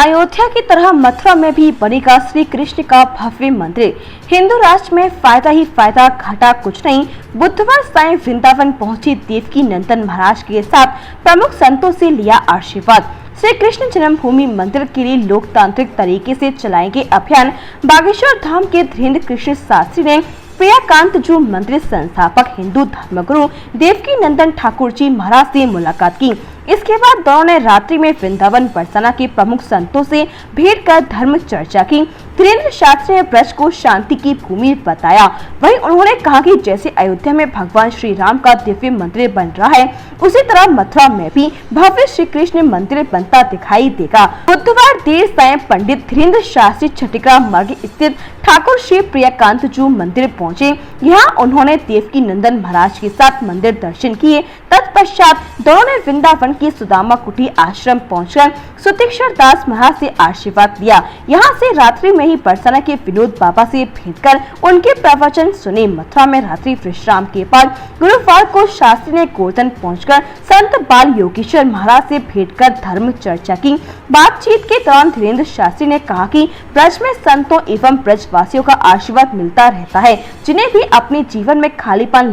अयोध्या की तरह मथुरा में भी बनेगा श्री कृष्ण का भव्य मंदिर। हिंदू राष्ट्र में फायदा ही फायदा, घाटा कुछ नहीं। बुधवार सायं वृंदावन पहुंचे देवकी नंदन महाराज के साथ प्रमुख संतों से लिया आशीर्वाद। श्री कृष्ण जन्मभूमि मंदिर के लिए लोकतांत्रिक तरीके से चलाएंगे अभियान। बागेश्वर धाम के धीरेन्द्र कृष्ण शास्त्री ने प्रियाकांत जू मंदिर संस्थापक हिंदू धर्मगुरु देवकी नंदन ठाकुर जी महाराज से मुलाकात की। इसके बाद दोनों ने रात्रि में वृंदावन बरसाना के प्रमुख संतों से भेंट कर धर्म चर्चा की। धीरेन्द्र शास्त्री ने ब्रज को शांति की भूमि बताया। वहीं उन्होंने कहा कि जैसे अयोध्या में भगवान श्री राम का दिव्य मंदिर बन रहा है, उसी तरह मथुरा में भी भव्य श्री कृष्ण मंदिर बनता दिखाई देगा। बुधवार देर सायं पंडित धीरेन्द्र शास्त्री छठिकरा मार्ग स्थित ठाकुर श्री प्रियाकांत जू मंदिर पहुंचे। यहाँ उन्होंने देवकी नंदन महाराज के साथ मंदिर दर्शन किए। तत्पश्चात दोनों ने वृंदावन के सुदामा कुटी आश्रम पहुंचकर सुतीक्षर दास महाराज से आशीर्वाद लिया। यहाँ से रात्रि में ही बरसाना के विनोद बाबा से भेंट कर उनके प्रवचन सुने। मथुरा में रात्रि विश्राम के बाद गुरुवार को शास्त्री ने गोवर्धन पहुंचकर संत बाल योगेश्वर महाराज से भेंट कर धर्म चर्चा की। बातचीत के दौरान धीरेन्द्र शास्त्री ने कहा कि ब्रज में संतों एवं ब्रजवासियों का आशीर्वाद मिलता रहता है। जिन्हें भी अपने जीवन में खालीपन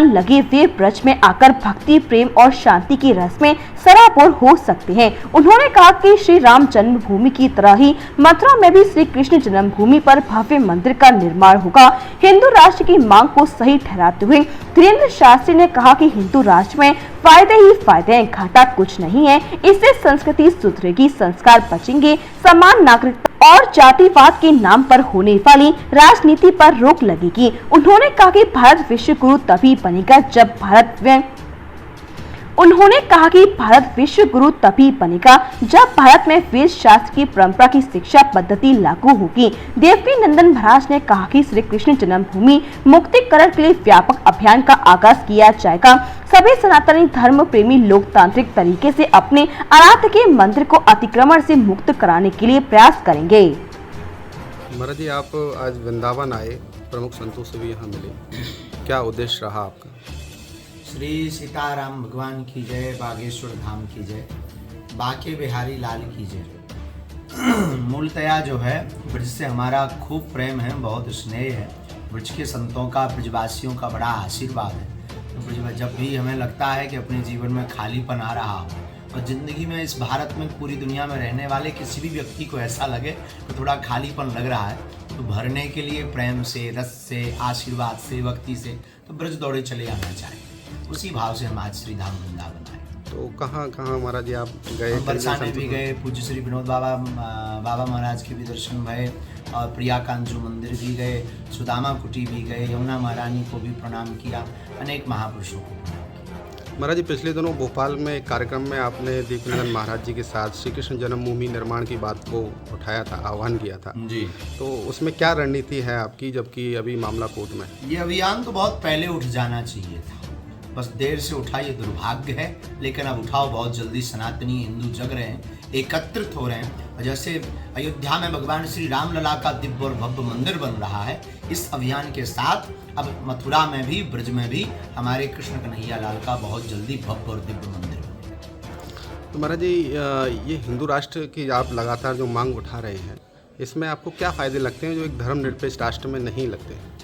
लगे वे ब्रज में आकर भक्ति, प्रेम और शांति की रस में सराबोर हो सकते हैं। उन्होंने कहा कि श्री राम जन्मभूमि की तरह ही मथुरा में भी श्री कृष्ण जन्मभूमि पर भव्य मंदिर का निर्माण होगा। हिंदू राष्ट्र की मांग को सही ठहराते हुए धीरेन्द्र शास्त्री ने कहा कि हिंदू राष्ट्र में फायदे ही फायदे हैं, घाटा कुछ नहीं है। इससे संस्कृति सुधरेगी, संस्कार बचेंगे, समान नागरिकता और जातिवाद के नाम पर होने वाली राजनीति पर रोक लगेगी। उन्होंने कहा कि भारत विश्व गुरु तभी बनेगा जब भारत में वेद शास्त्र की परंपरा की शिक्षा पद्धति लागू होगी। देवकी नंदन महाराज ने कहा कि श्री कृष्ण जन्मभूमि मुक्तिकरण के लिए व्यापक अभियान का आगाज किया जाएगा। सभी सनातनी धर्म प्रेमी लोकतांत्रिक तरीके से अपने आराध्य के मंदिर को अतिक्रमण से मुक्त कराने के लिए प्रयास करेंगे। महाराज जी, आप आज वृंदावन आए, प्रमुख संतों से भी यहाँ मिले, क्या उद्देश्य रहा आपका? श्री सीताराम भगवान की जय, बागेश्वर धाम की जय, बाके बिहारी लाल की जय। मूलतया जो है ब्रज से हमारा खूब प्रेम है, बहुत स्नेह है। ब्रज के संतों का, ब्रजवासियों का बड़ा आशीर्वाद है। तो ब्रज में जब भी हमें लगता है कि अपने जीवन में खालीपन आ रहा हो और ज़िंदगी में, इस भारत में, पूरी दुनिया में रहने वाले किसी भी व्यक्ति को ऐसा लगे तो थोड़ा खालीपन लग रहा है, तो भरने के लिए प्रेम से, रस से, आशीर्वाद से, भक्ति से तो ब्रज दौड़े चले आना चाहिए। उसी भाव से हम आज श्री धाम वृंदावन आए। तो कहाँ कहाँ महाराज जी आप गए? बरसाने भी गए, पूज्य श्री विनोद बाबा महाराज के भी दर्शन भये, और प्रियाकांत जू मंदिर भी गए, सुदामा कुटी भी गए, यमुना महारानी को भी प्रणाम किया, अनेक महापुरुषों को प्रणाम किया। महाराज जी, पिछले दिनों भोपाल में एक कार्यक्रम में आपने देवकी नंदन महाराज जी के साथ श्री कृष्ण जन्मभूमि निर्माण की बात को उठाया था, आह्वान किया था जी। तो उसमें क्या रणनीति है आपकी, जबकि अभी मामला कोर्ट में? ये अभियान तो बहुत पहले उठ जाना चाहिए था, बस देर से उठा, ये दुर्भाग्य है। लेकिन अब उठाओ, बहुत जल्दी सनातनी हिंदू जग रहे हैं, एकत्रित हो रहे हैं। और जैसे अयोध्या में भगवान श्री राम लला का दिव्य और भव्य मंदिर बन रहा है, इस अभियान के साथ अब मथुरा में भी, ब्रज में भी हमारे कृष्ण कन्हैया लाल का बहुत जल्दी भव्य और दिव्य मंदिर बनेगा। तो महाराज जी, ये हिंदू राष्ट्र की आप लगातार जो मांग उठा रहे हैं, इसमें आपको क्या फ़ायदे लगते हैं जो एक धर्मनिरपेक्ष राष्ट्र में नहीं लगते हैं?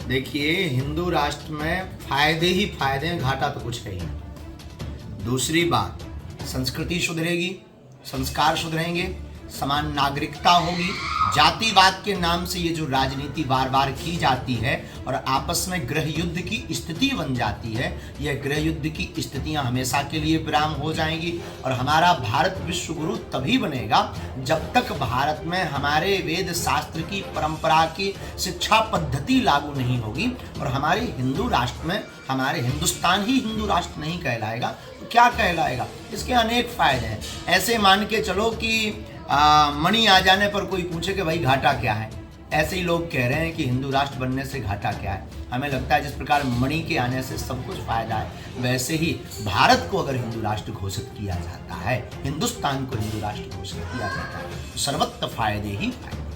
देखिए, हिंदू राष्ट्र में फायदे ही फायदे हैं, घाटा तो कुछ है ही नहीं। दूसरी बात, संस्कृति सुधरेगी, संस्कार सुधरेंगे, समान नागरिकता होगी। जातिवाद के नाम से ये जो राजनीति बार बार की जाती है और आपस में गृह युद्ध की स्थिति बन जाती है, यह गृह युद्ध की स्थितियां हमेशा के लिए विराम हो जाएंगी। और हमारा भारत विश्व गुरु तभी बनेगा जब तक भारत में हमारे वेद शास्त्र की परंपरा की शिक्षा पद्धति लागू नहीं होगी। और हमारे हिंदू राष्ट्र में, हमारे हिंदुस्तान ही हिंदू राष्ट्र नहीं कहलाएगा तो क्या कहलाएगा? इसके अनेक फायदे हैं। ऐसे मान के चलो कि मणि आ जाने पर कोई पूछे कि भाई घाटा क्या है, ऐसे ही लोग कह रहे हैं कि हिंदू राष्ट्र बनने से घाटा क्या है। हमें लगता है जिस प्रकार मणि के आने से सब कुछ फायदा है, वैसे ही भारत को अगर हिंदू राष्ट्र घोषित किया जाता है, हिंदुस्तान को हिंदू राष्ट्र घोषित किया जाता है, तो सर्वत्र फायदे ही फायदे।